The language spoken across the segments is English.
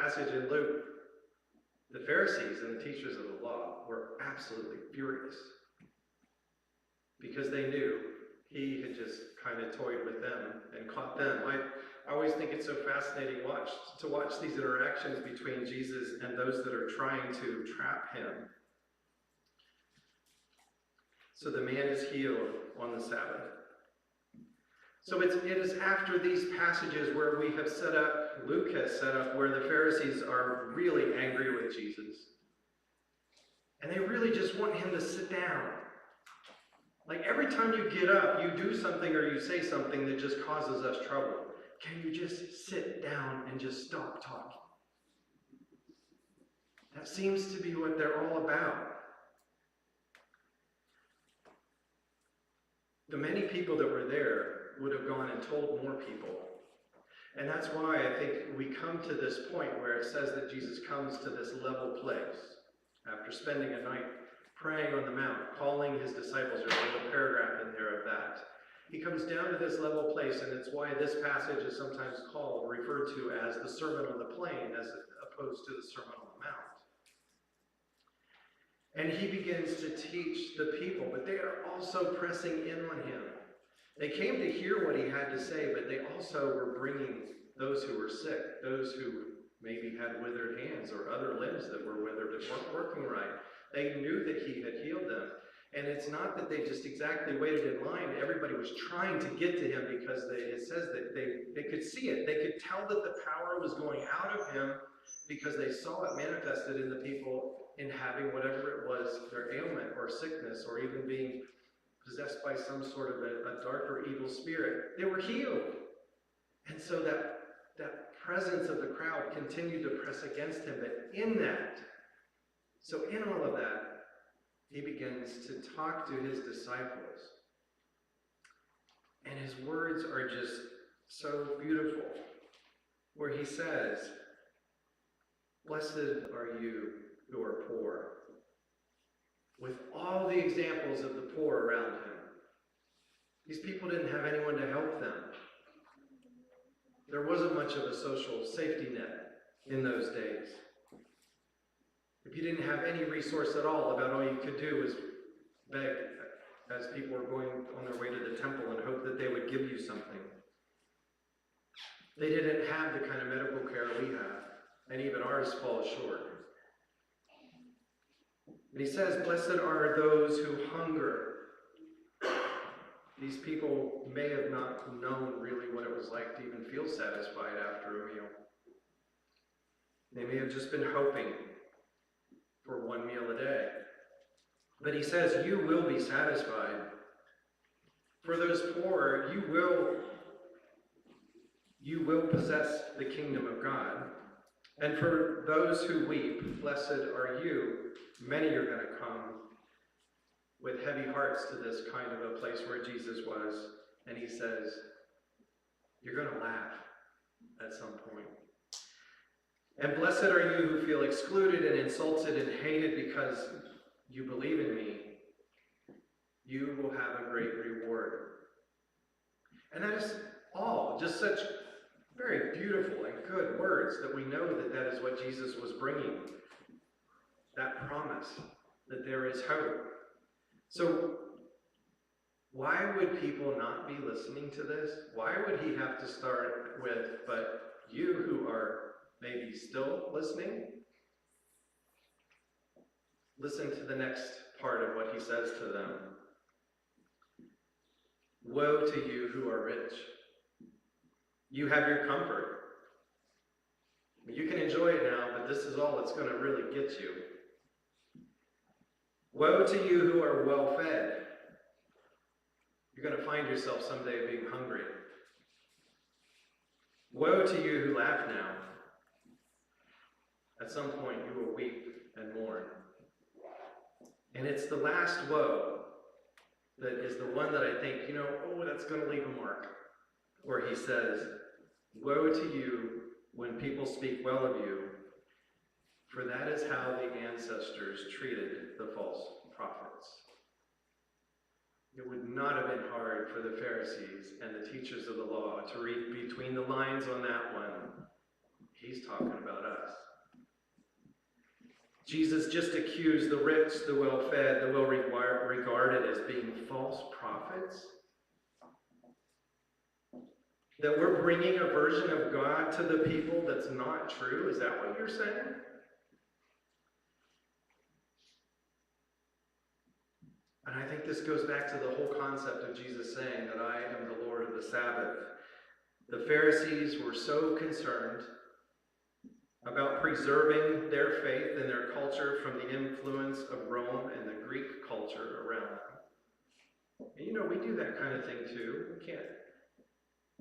passage in Luke, the Pharisees and the teachers of the law were absolutely furious because they knew he had just kind of toyed with them and caught them. I always think it's so fascinating to watch these interactions between Jesus and those that are trying to trap him. So the man is healed on the Sabbath. So it is after these passages where we have set up, Luke has set up, where the Pharisees are really angry with Jesus. And they really just want him to sit down. Like every time you get up, you do something or you say something that just causes us trouble. Can you just sit down and just stop talking? That seems to be what they're all about. The many people that were there would have gone and told more people. And that's why I think we come to this point where it says that Jesus comes to this level place after spending a night praying on the mount, calling his disciples. There's a little paragraph in there of that. He comes down to this level place, and it's why this passage is sometimes referred to as the Sermon on the Plain as opposed to the Sermon on the Mount. And he begins to teach the people, but they are also pressing in on him. They came to hear what he had to say, but they also were bringing those who were sick, those who maybe had withered hands or other limbs that were withered that weren't working right. They knew that he had healed them. And it's not that they just exactly waited in line. Everybody was trying to get to him because it says that they could see it. They could tell that the power was going out of him because they saw it manifested in the people in having whatever it was, their ailment or sickness, or even being possessed by some sort of a dark or evil spirit. They were healed. And so that presence of the crowd continued to press against him. But in all of that, he begins to talk to his disciples. And his words are just so beautiful, where he says, "Blessed are you who are poor," with all the examples of the poor around him. These people didn't have anyone to help them. There wasn't much of a social safety net in those days. If you didn't have any resource at all you could do was beg as people were going on their way to the temple and hope that they would give you something. They didn't have the kind of medical care we have, and even ours falls short. And he says, "Blessed are those who hunger." These people may have not known really what it was like to even feel satisfied after a meal. They may have just been hoping for one meal a day. But he says, you will be satisfied. For those poor, you will possess the kingdom of God. And for those who weep, blessed are you. Many are going to come with heavy hearts to this kind of a place where Jesus was. And he says, you're going to laugh at some point. And blessed are you who feel excluded and insulted and hated because you believe in me. You will have a great reward. And that is all just such very beautiful and good words that we know that that is what Jesus was bringing. That promise that there is hope. So why would people not be listening to this? Why would he have to start with, but you who are maybe still listening? Listen to the next part of what he says to them. Woe to you who are rich. You have your comfort. You can enjoy it now, but this is all it's going to really get you. Woe to you who are well fed. You're going to find yourself someday being hungry. Woe to you who laugh now. At some point you will weep and mourn. And it's the last woe that is the one that I think, that's going to leave a mark. Where he says, woe to you when people speak well of you, for that is how the ancestors treated the false prophets. It would not have been hard for the Pharisees and the teachers of the law to read between the lines on that one. He's talking about us. Jesus just accused the rich, the well-fed, the well-regarded as being false prophets. That we're bringing a version of God to the people that's not true. Is that what you're saying? And I think this goes back to the whole concept of Jesus saying that I am the Lord of the Sabbath. The Pharisees were so concerned about preserving their faith and their culture from the influence of Rome and the Greek culture around them. And we do that kind of thing too. We can't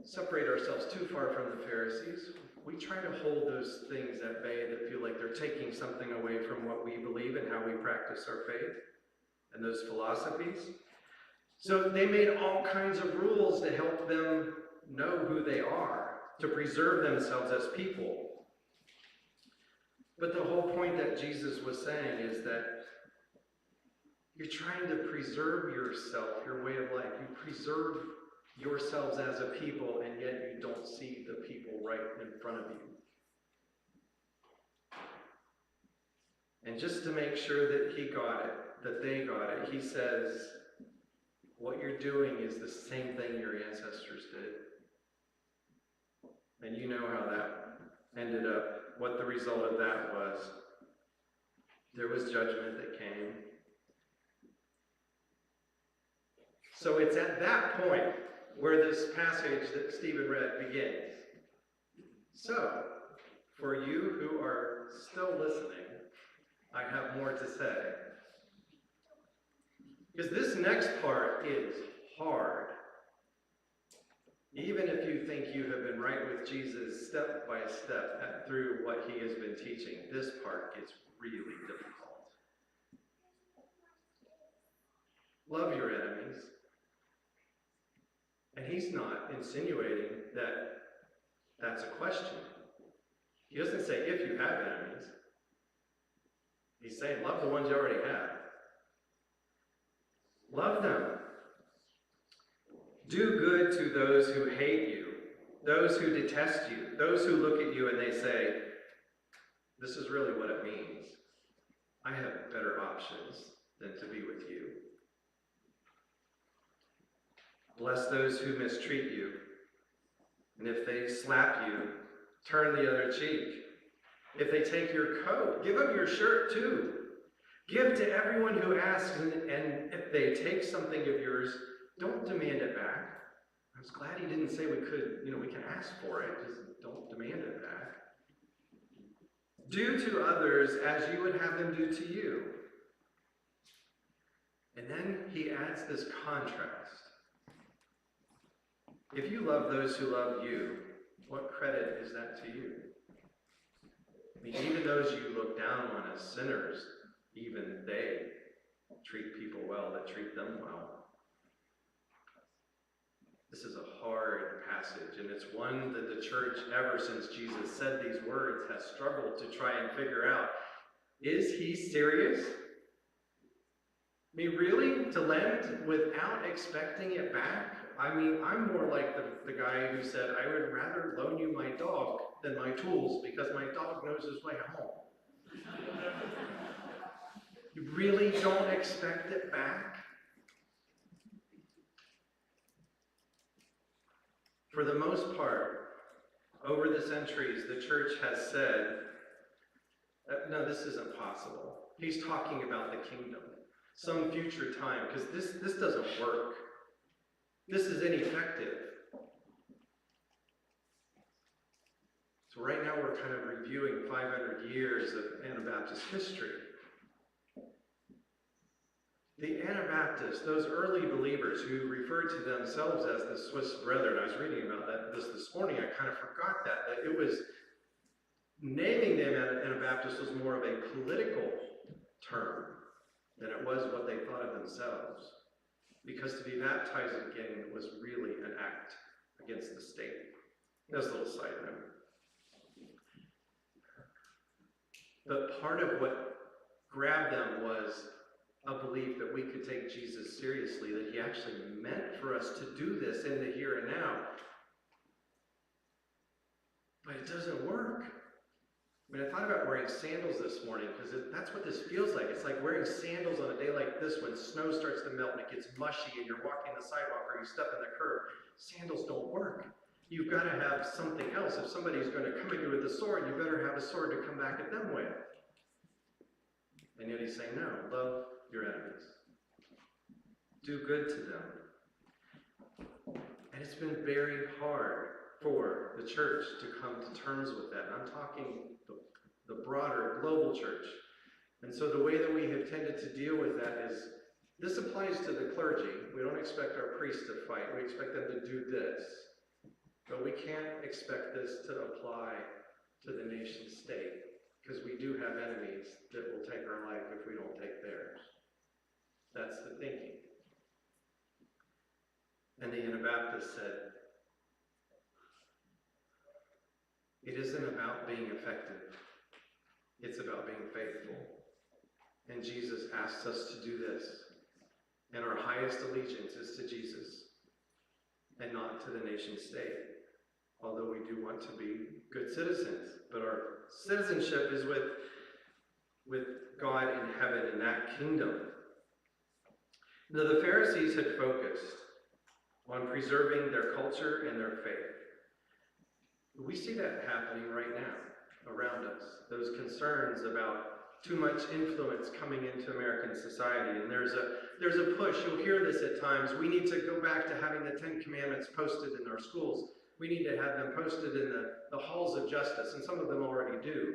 separate ourselves too far from the Pharisees. We try to hold those things at bay that feel like they're taking something away from what we believe and how we practice our faith and those philosophies. So they made all kinds of rules to help them know who they are, to preserve themselves as people. But the whole point that Jesus was saying is that you're trying to preserve yourself, your way of life. You preserve yourselves as a people, and yet you don't see the people right in front of you. And just to make sure that he got it, that they got it, he says, what you're doing is the same thing your ancestors did. And you know how that ended up, what the result of that was. There was judgment that came. So it's at that point where this passage that Stephen read begins. So, for you who are still listening, I have more to say. Because this next part is hard. Even if you think you have been right with Jesus step by step through what he has been teaching, this part gets really difficult. Love your enemies. And he's not insinuating that that's a question. He doesn't say if you have enemies. He's saying love the ones you already have. Love them. Do good to those who hate you, those who detest you, those who look at you and they say, this is really what it means. I have better options than to be with you. Bless those who mistreat you. And if they slap you, turn the other cheek. If they take your coat, give them your shirt too. Give to everyone who asks, and if they take something of yours, don't demand it back. I was glad he didn't say we can ask for it. Just don't demand it back. Do to others as you would have them do to you. And then he adds this contrast. If you love those who love you, what credit is that to you? I mean, even those you look down on as sinners, even they treat people well that treat them well. This is a hard passage, and it's one that the church, ever since Jesus said these words, has struggled to try and figure out. Is he serious? I mean, really? To lend without expecting it back? I mean, I'm more like the guy who said, I would rather loan you my dog than my tools because my dog knows his way home. You really don't expect it back? For the most part, over the centuries, the church has said, no, this isn't possible. He's talking about the kingdom, some future time, because this doesn't work. This is ineffective. So right now we're kind of reviewing 500 years of Anabaptist history. The Anabaptists, those early believers who referred to themselves as the Swiss Brethren, I was reading about this morning, I kind of forgot that it was, naming them Anabaptists was more of a political term than it was what they thought of themselves. Because to be baptized again was really an act against the state. That's a little side note. But part of what grabbed them was a belief that we could take Jesus seriously, that he actually meant for us to do this in the here and now. But it doesn't work. I mean, I thought about wearing sandals this morning because that's what this feels like. It's like wearing sandals on a day like this when snow starts to melt and it gets mushy and you're walking the sidewalk or you step in the curb. Sandals don't work. You've got to have something else. If somebody's going to come at you with a sword, you better have a sword to come back at them with. And yet he's saying, no, love your enemies. Do good to them. And it's been very hard for the church to come to terms with that. And I'm talking the broader global church. And so the way that we have tended to deal with that is, this applies to the clergy. We don't expect our priests to fight. We expect them to do this. But we can't expect this to apply to the nation state, because we do have enemies that will take our life if we don't take theirs. That's the thinking. And the Anabaptist said, it isn't about being effective. It's about being faithful. And Jesus asks us to do this. And our highest allegiance is to Jesus and not to the nation state. Although we do want to be good citizens. But our citizenship is with God in heaven, in that kingdom. Now, the Pharisees had focused on preserving their culture and their faith. We see that happening right now around us. Those concerns about too much influence coming into American society. And there's a push. You'll hear this at times. We need to go back to having the 10 Commandments posted in our schools. We need to have them posted in the halls of justice. And some of them already do.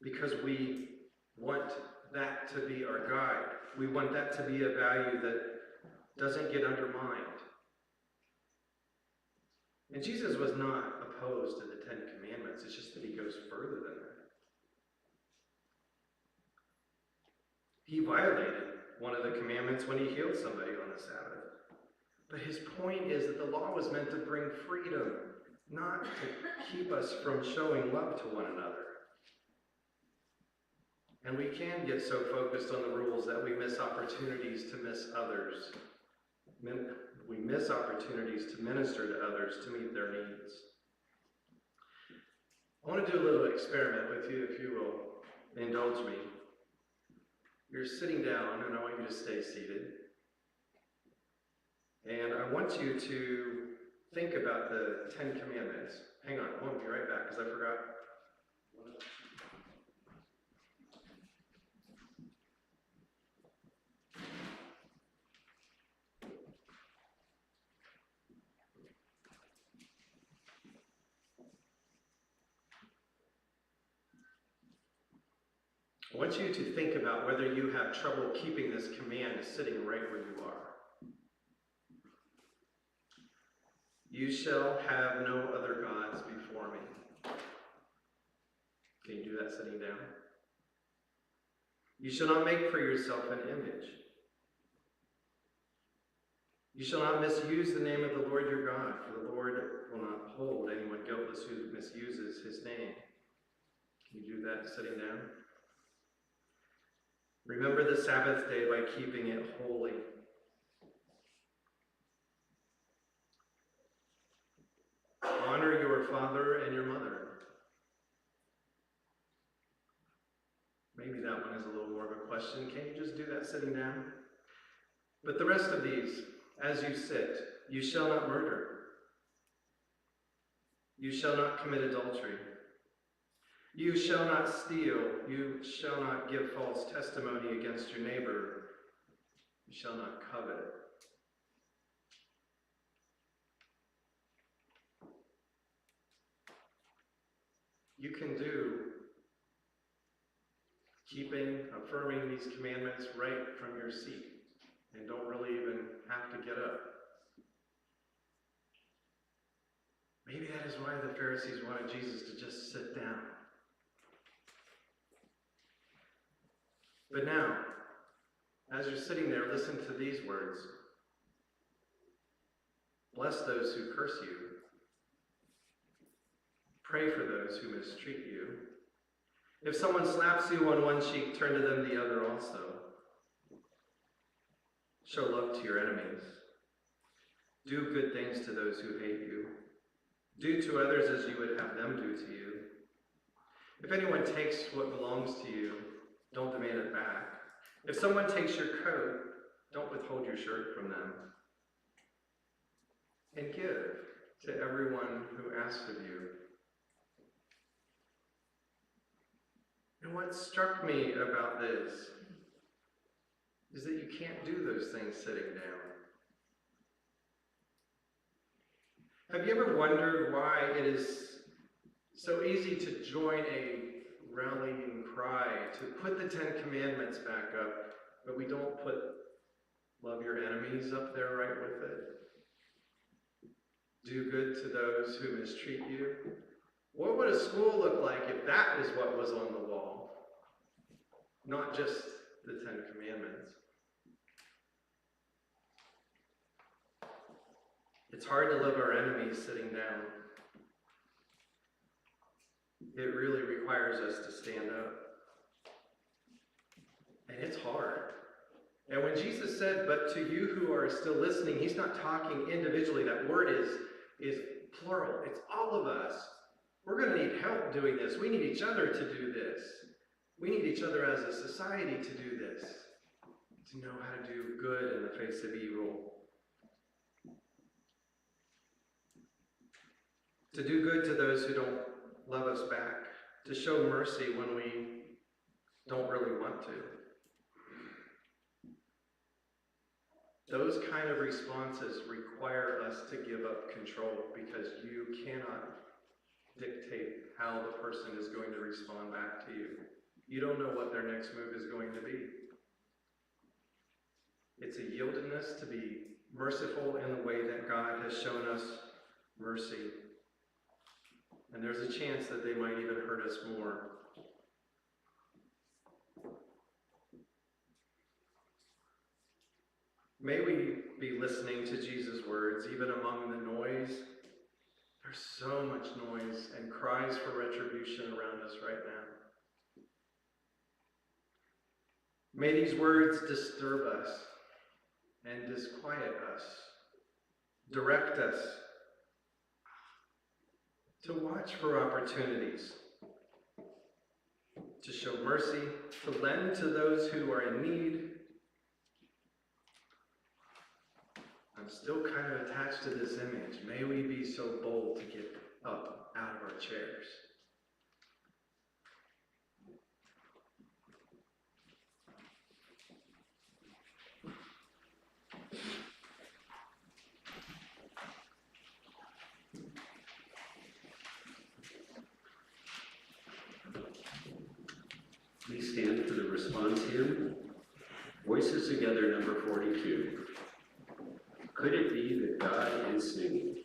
Because we want that to be our guide. We want that to be a value that doesn't get undermined. And Jesus was not opposed to the 10 Commandments. It's just that he goes further than that. He violated one of the commandments when he healed somebody on the Sabbath. But his point is that the law was meant to bring freedom, not to keep us from showing love to one another. And we can get so focused on the rules that we miss opportunities to miss others. We miss opportunities to minister to others, to meet their needs. I want to do a little experiment with you, if you will indulge me. You're sitting down, and I want you to stay seated. And I want you to think about the 10 Commandments. Hang on, I won't be right back, because I forgot. I want you to think about whether you have trouble keeping this command sitting right where you are. You shall have no other gods before me. Can you do that sitting down? You shall not make for yourself an image. You shall not misuse the name of the Lord your God, for the Lord will not hold anyone guiltless who misuses his name. Can you do that sitting down? Remember the Sabbath day by keeping it holy. Honor your father and your mother. Maybe that one is a little more of a question. Can you just do that sitting down? But the rest of these, as you sit, you shall not murder. You shall not commit adultery. You shall not steal. You shall not give false testimony against your neighbor. You shall not covet. You can do affirming these commandments right from your seat and don't really even have to get up. Maybe that is why the Pharisees wanted Jesus to just sit down. But now, as you're sitting there, listen to these words. Bless those who curse you. Pray for those who mistreat you. If someone slaps you on one cheek, turn to them the other also. Show love to your enemies. Do good things to those who hate you. Do to others as you would have them do to you. If anyone takes what belongs to you, don't demand it back. If someone takes your coat, don't withhold your shirt from them. And give to everyone who asks of you. And what struck me about this is that you can't do those things sitting down. Have you ever wondered why it is so easy to join a rallying cry to put the Ten Commandments back up, but we don't put love your enemies up there right with it? Do good to those who mistreat you. What would a school look like if that was what was on the wall? Not just the Ten Commandments. It's hard to love our enemies sitting down. It really requires us to stand up. And it's hard. And when Jesus said, but to you who are still listening, he's not talking individually. That word is plural. It's all of us. We're going to need help doing this. We need each other to do this. We need each other as a society to do this, to know how to do good in the face of evil. To do good to those who don't love us back. To show mercy when we don't really want to. Those kind of responses require us to give up control, because you cannot dictate how the person is going to respond back to you. You don't know what their next move is going to be. It's a yieldedness to be merciful in the way that God has shown us mercy. And there's a chance that they might even hurt us more. May we be listening to Jesus' words, even among the noise. There's so much noise and cries for retribution around us right now. May these words disturb us and disquiet us, direct us to watch for opportunities, to show mercy, to lend to those who are in need. I'm still kind of attached to this image. May we be so bold to get up out of our chairs. Please stand for the response hymn. Voices Together, number 42. Could it be that God is singing?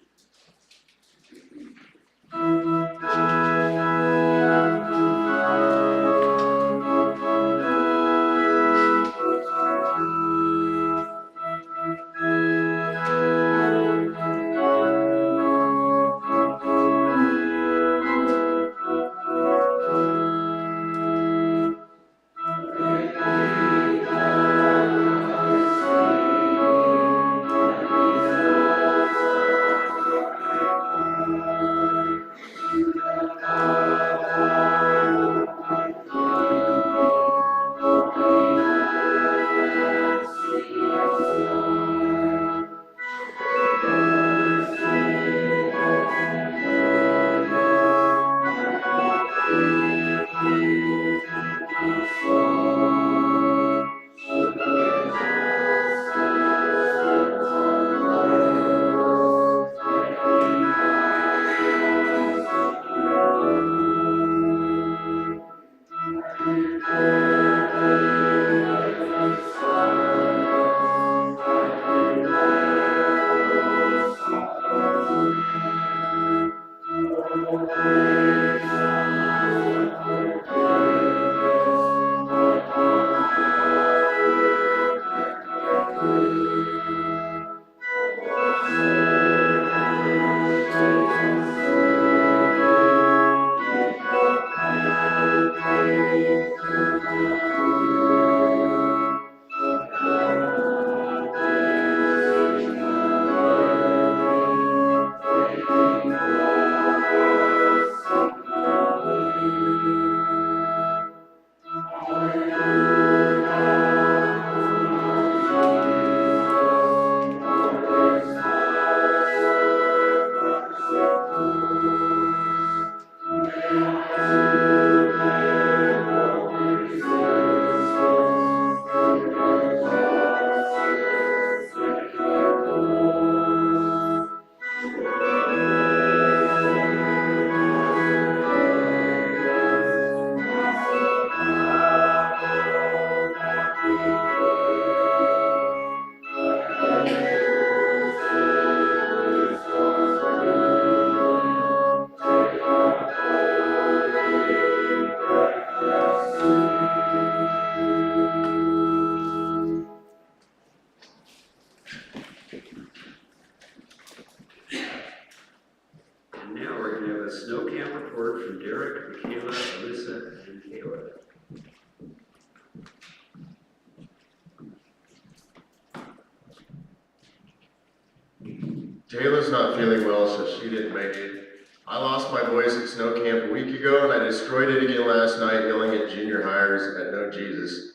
feeling well, so she didn't make it. I lost my voice at snow camp a week ago, and I destroyed it again last night yelling at junior hires at No Jesus.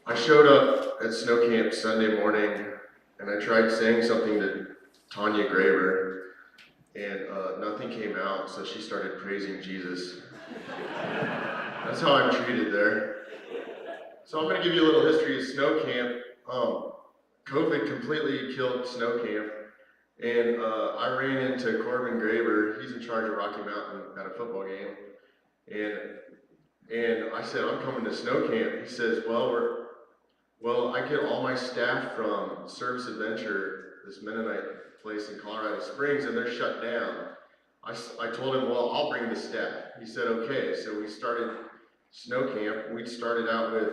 I showed up at snow camp Sunday morning, and I tried saying something to Tanya Graber, and nothing came out, so she started praising Jesus. That's how I'm treated there. So I'm gonna give you a little history of snow camp. COVID completely killed snow camp, and I ran into Corbin Graber. He's in charge of Rocky Mountain at a football game, and I said, I'm coming to snow camp. He says, well, I get all my staff from Service Adventure, this Mennonite place in Colorado Springs, and they're shut down. I told him, well, I'll bring the staff. He said, okay. So we started snow camp. We started out with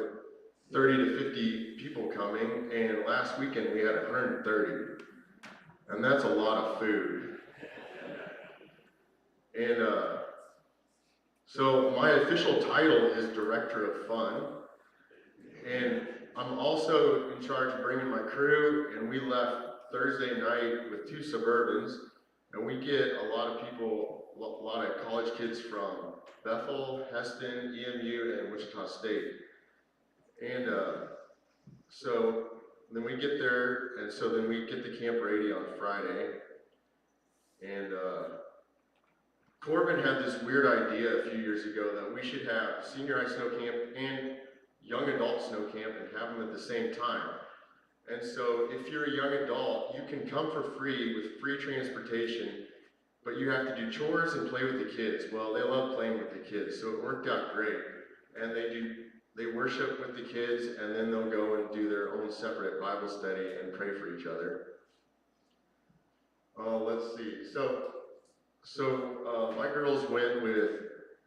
30 to 50 people coming, and last weekend we had 130. And that's a lot of food. And so my official title is Director of Fun. And I'm also in charge of bringing my crew, and we left Thursday night with 2 Suburbans, and we get a lot of people, a lot of college kids from Bethel, Heston, EMU, and Wichita State. And so then we get there, and so then we get the camp ready on Friday. And Corbin had this weird idea a few years ago that we should have senior high snow camp and young adult snow camp and have them at the same time. And so if you're a young adult, you can come for free with free transportation, but you have to do chores and play with the kids. Well, they love playing with the kids, so it worked out great. And they worship with the kids, and then they'll go and do their own separate Bible study and pray for each other. Let's see. So my girls went with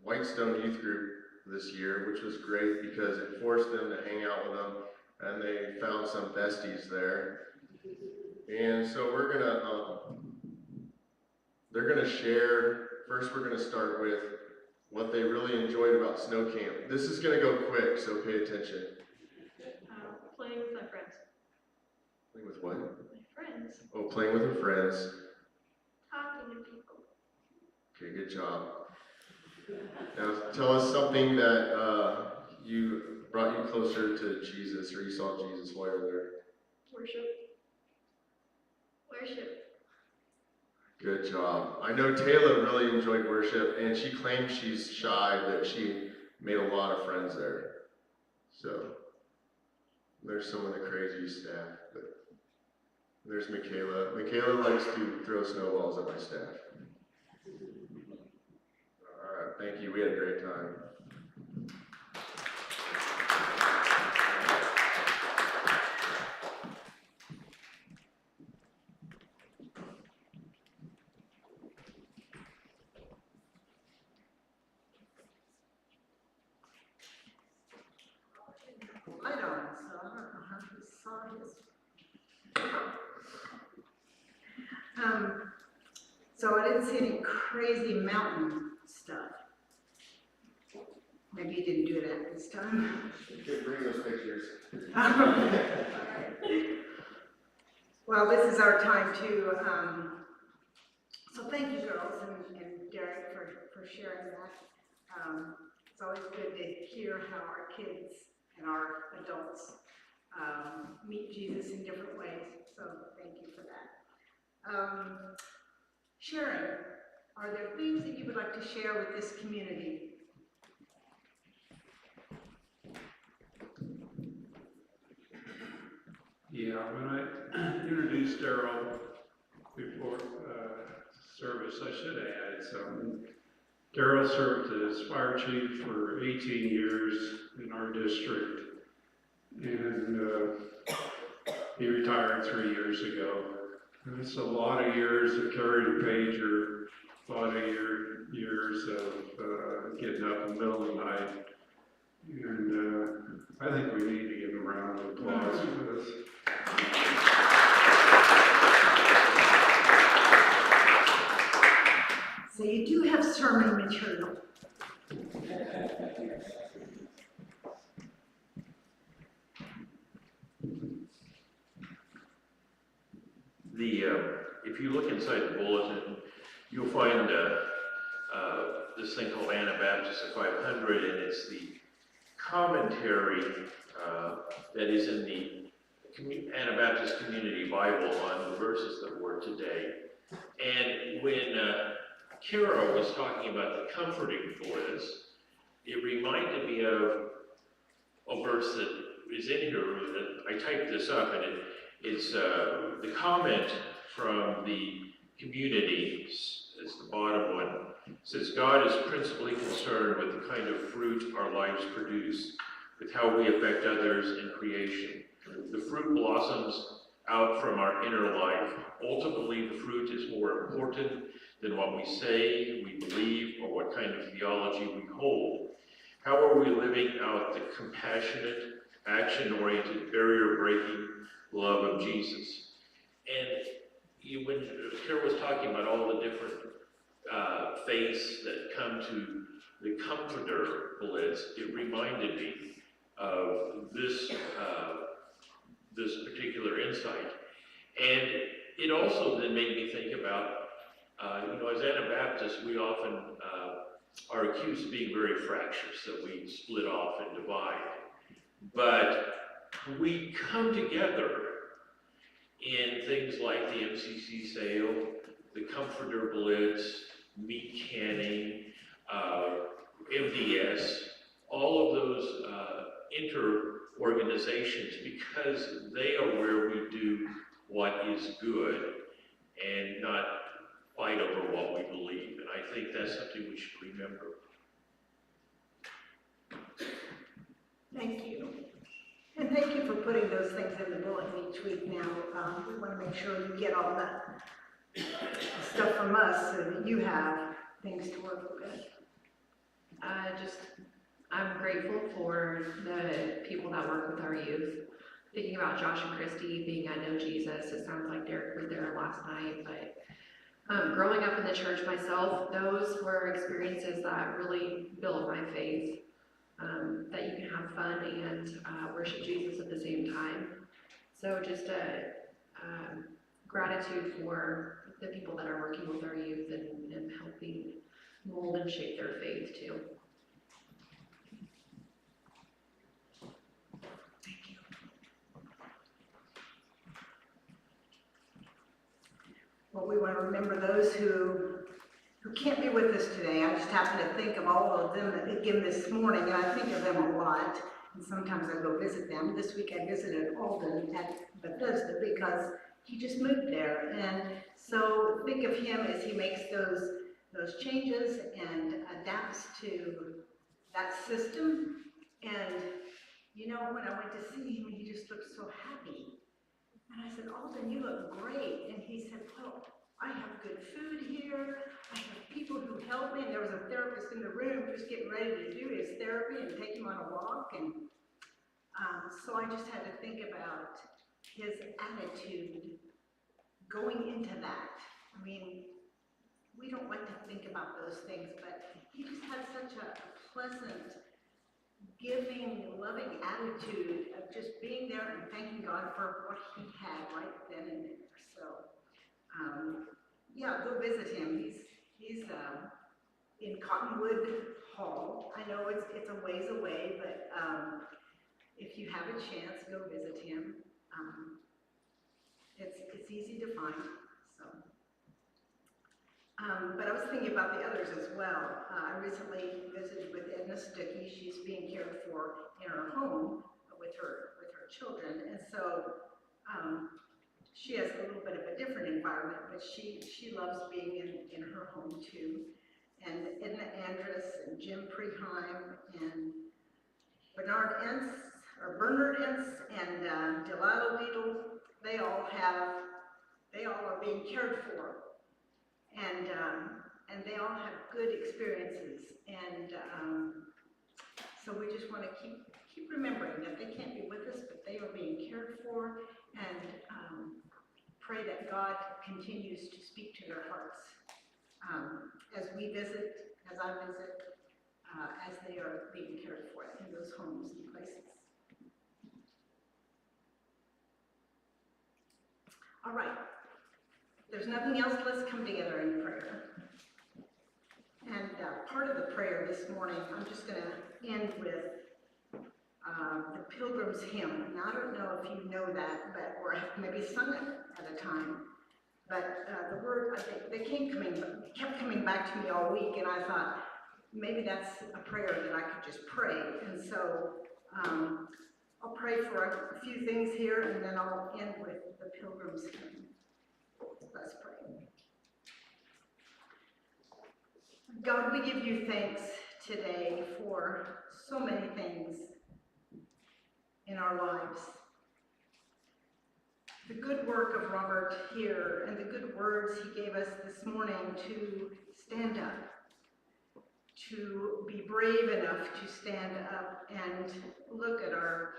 Whitestone Youth Group this year, which was great because it forced them to hang out with them, and they found some besties there. And so they're gonna share. First, we're gonna start with what they really enjoyed about snow camp. This is gonna go quick, so pay attention. Playing with my friends. Playing with what? My friends. Oh, playing with her friends. Talking to people. Okay, good job. Now, tell us something that brought you closer to Jesus, or you saw Jesus while you were there. Worship. Worship. Good job. I know Taylor really enjoyed worship, and she claims she's shy, but she made a lot of friends there. So, there's some of the crazy staff, but there's Michaela. Michaela likes to throw snowballs at my staff. All right, thank you. We had a great time. Light on, so I don't know how he saw his. So I didn't see any crazy mountain stuff. Maybe you didn't do it at this time. You can bring those pictures. Well, this is our time to, so thank you girls and Derek for sharing that. It's always good to hear how our kids and our adults meet Jesus in different ways, so thank you for that. Sharon, are there things that you would like to share with this community? Yeah, when I introduced Daryl before service, I should have added something. Daryl served as fire chief for 18 years in our district, and he retired 3 years ago. And it's a lot of years of carrying a pager, a lot of years of getting up in the middle of the night, and I think we need to give him a round of applause for this. So you do have sermon material. If you look inside the bulletin, you'll find this thing called Anabaptist 500, and it's the commentary that is in the Anabaptist Community Bible on the verses that were today. And when Kara was talking about the comforting bliss, it reminded me of a verse that is in here. That I typed this up, and it's the comment from the community. It's the bottom one. It says, God is principally concerned with the kind of fruit our lives produce, with how we affect others and creation. The fruit blossoms out from our inner life. Ultimately, the fruit is more important than what we say, we believe, or what kind of theology we hold. How are we living out the compassionate, action-oriented, barrier-breaking love of Jesus? And when Kara was talking about all the different faiths that come to the Comforter Blitz, it reminded me of this particular insight. And it also then made me think about, as Anabaptists, we often are accused of being very fractious, that we split off and divide. But we come together in things like the MCC sale, the Comforter Blitz, meat canning, MDS, all of those inter-organizations, because they are where we do what is good and not fight over what we believe. And I think that's something we should remember. Thank you. And thank you for putting those things in the bulletin each week now. We want to make sure you get all that stuff from us so that you have things to work with. I'm grateful for the people that work with our youth. Thinking about Josh and Christy being at Know Jesus, it sounds like Derek was there last night, but growing up in the church myself, those were experiences that really built my faith, that you can have fun and worship Jesus at the same time. So just a gratitude for the people that are working with our youth and helping mold and shape their faith too. Well, we want to remember those who can't be with us today. I just happen to think of all of them again this morning, and I think of them a lot. And sometimes I go visit them. This week I visited Alden at Bethesda because he just moved there. And so think of him as he makes those changes and adapts to that system. And when I went to see him, he just looked so happy. And I said, Alden, you look great. And he said, well, I have good food here. I have people who help me. And there was a therapist in the room just getting ready to do his therapy and take him on a walk. And so I just had to think about his attitude going into that. I mean, we don't like to think about those things, but he just had such a pleasant, giving, loving attitude of just being there and thanking God for what he had right then and there. So, yeah, go visit him. He's in Cottonwood Hall. I know it's a ways away, but if you have a chance, go visit him. It's easy to find. So, but I was thinking about the others as well. I recently visited with Edna Stuckey. She's being cared for in her home with her children, and so she has a little bit of a different environment, but she loves being in her home too. And Edna Andrus and Jim Preheim and Bernard Entz and Delilah Weedle, they all are being cared for. And they all have good experiences, and so we just want to keep remembering that they can't be with us, but they are being cared for, and pray that God continues to speak to their hearts as we visit, as I visit, as they are being cared for in those homes and places. All right. If there's nothing else, let's come together in prayer. And part of the prayer this morning, I'm just going to end with the Pilgrim's Hymn. Now, I don't know if you know that, but or have maybe sung it at a time. But the word, they kept coming back to me all week, and I thought maybe that's a prayer that I could just pray. And so I'll pray for a few things here, and then I'll end with the Pilgrim's Hymn. Let's pray. God, we give you thanks today for so many things in our lives. The good work of Robert here and the good words he gave us this morning to stand up, to be brave enough to stand up and look at our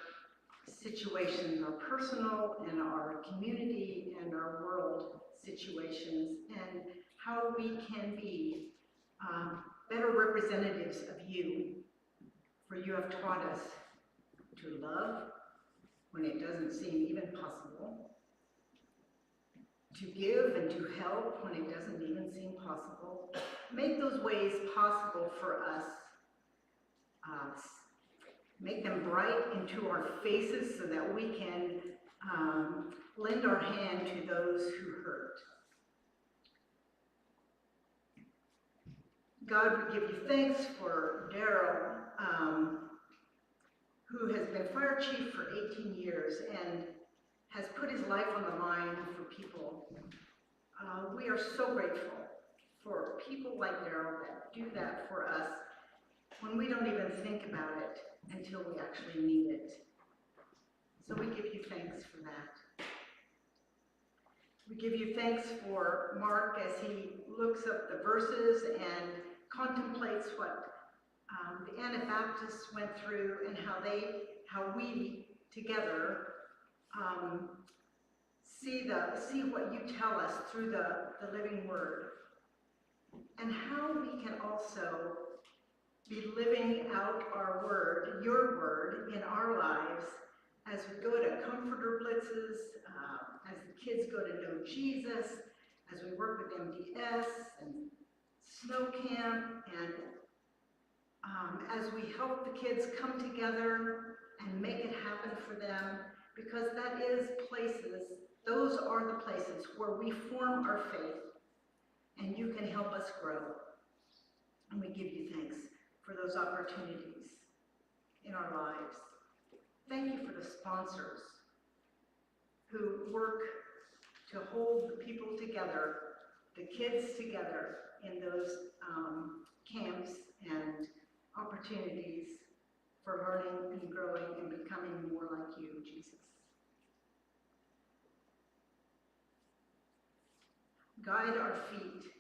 situations, our personal and our community and our world situations, and how we can be better representatives of you. For you have taught us to love when it doesn't seem even possible, to give and to help when it doesn't even seem possible. Make those ways possible for us. Make them bright into our faces so that we can lend our hand to those who hurt. God, we give you thanks for Daryl, who has been fire chief for 18 years and has put his life on the line for people. We are so grateful for people like Daryl that do that for us when we don't even think about it until we actually need it. So we give you thanks for that. We give you thanks for Mark as he looks up the verses and contemplates what the Anabaptists went through and how we together see what you tell us through the living word, and how we can also be living out our word, your word, in our lives as we go to comforter blitzes, as the kids go to know Jesus, as we work with MDS and snow camp, and as we help the kids come together and make it happen for them, because that is those are the places where we form our faith, and you can help us grow. And we give you thanks for those opportunities in our lives. Thank you for the sponsors who work to hold the people together, the kids together in those camps and opportunities for learning and growing and becoming more like you, Jesus. Guide our feet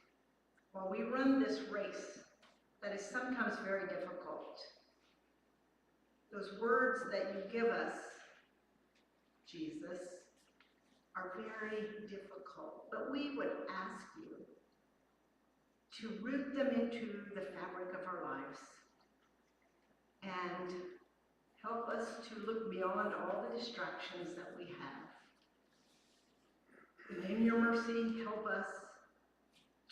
while we run this race that is sometimes very difficult. Those words that you give us, Jesus, are very difficult, but we would ask you to root them into the fabric of our lives and help us to look beyond all the distractions that we have. And in your mercy, help us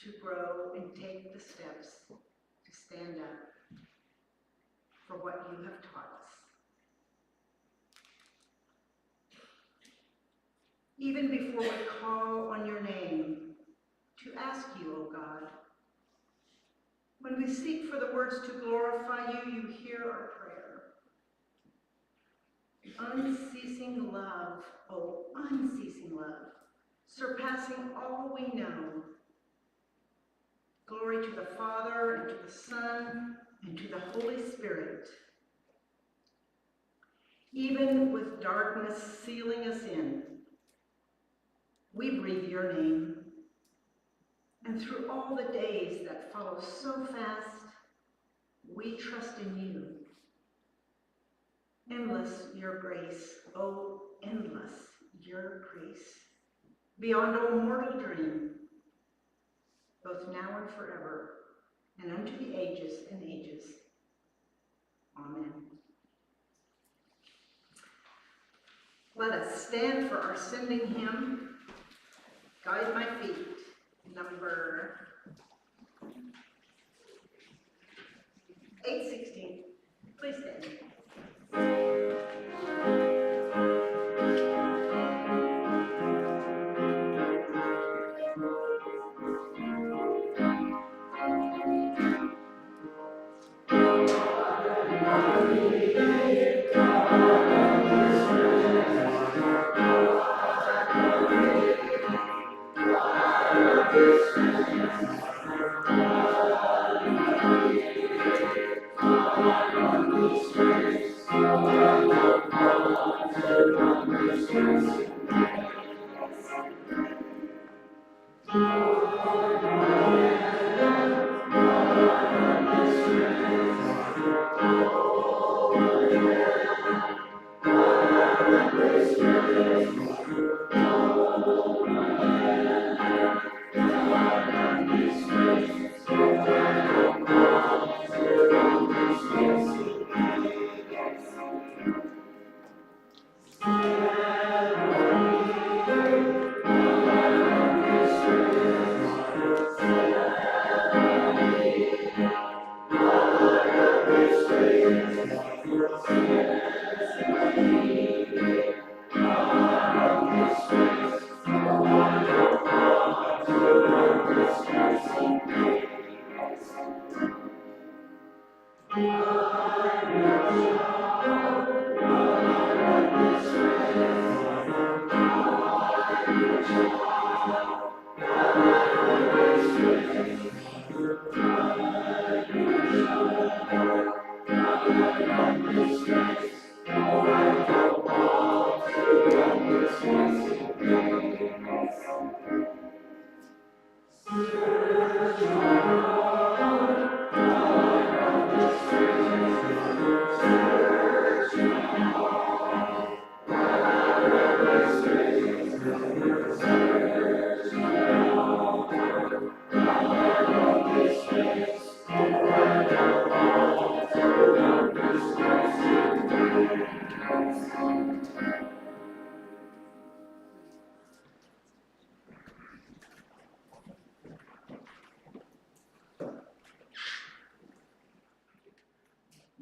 to grow and take the steps to stand up for what you have taught us. Even before we call on your name to ask you, O God, when we seek for the words to glorify you, you hear our prayer. Unceasing love, oh, unceasing love, surpassing all we know. Glory to the Father, and to the Son, and to the Holy Spirit. Even with darkness sealing us in, we breathe your name. And through all the days that follow so fast, we trust in you. Endless your grace, oh, endless your grace. Beyond all mortal dream, both now and forever, and unto the ages and ages. Amen. Let us stand for our sending hymn, Guide My Feet. 8:16. Please stand.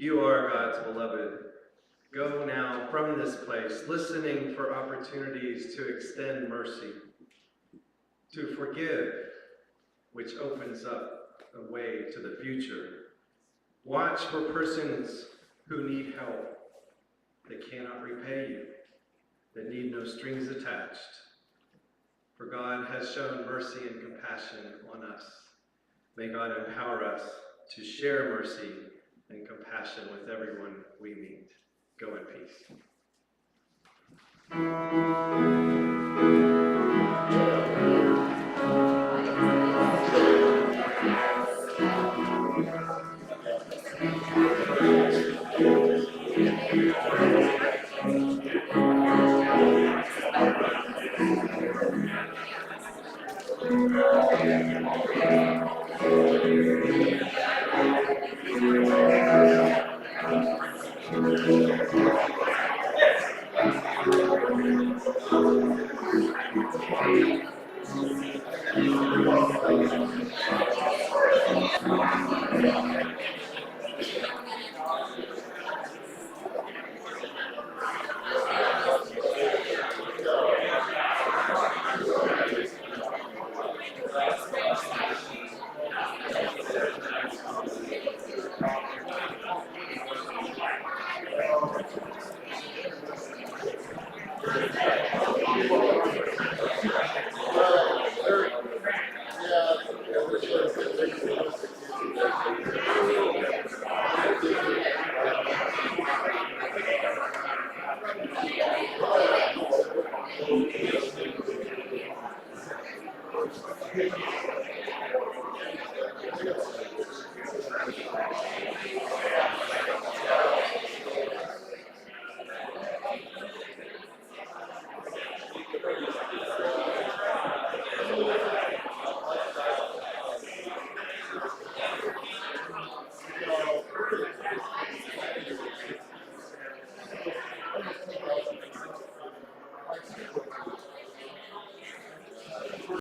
You are God's beloved. Go now from this place, listening for opportunities to extend mercy, to forgive, which opens up a way to the future. Watch for persons who need help, that cannot repay you, that need no strings attached. For God has shown mercy and compassion on us. May God empower us to share mercy and compassion with everyone we meet. Go in peace.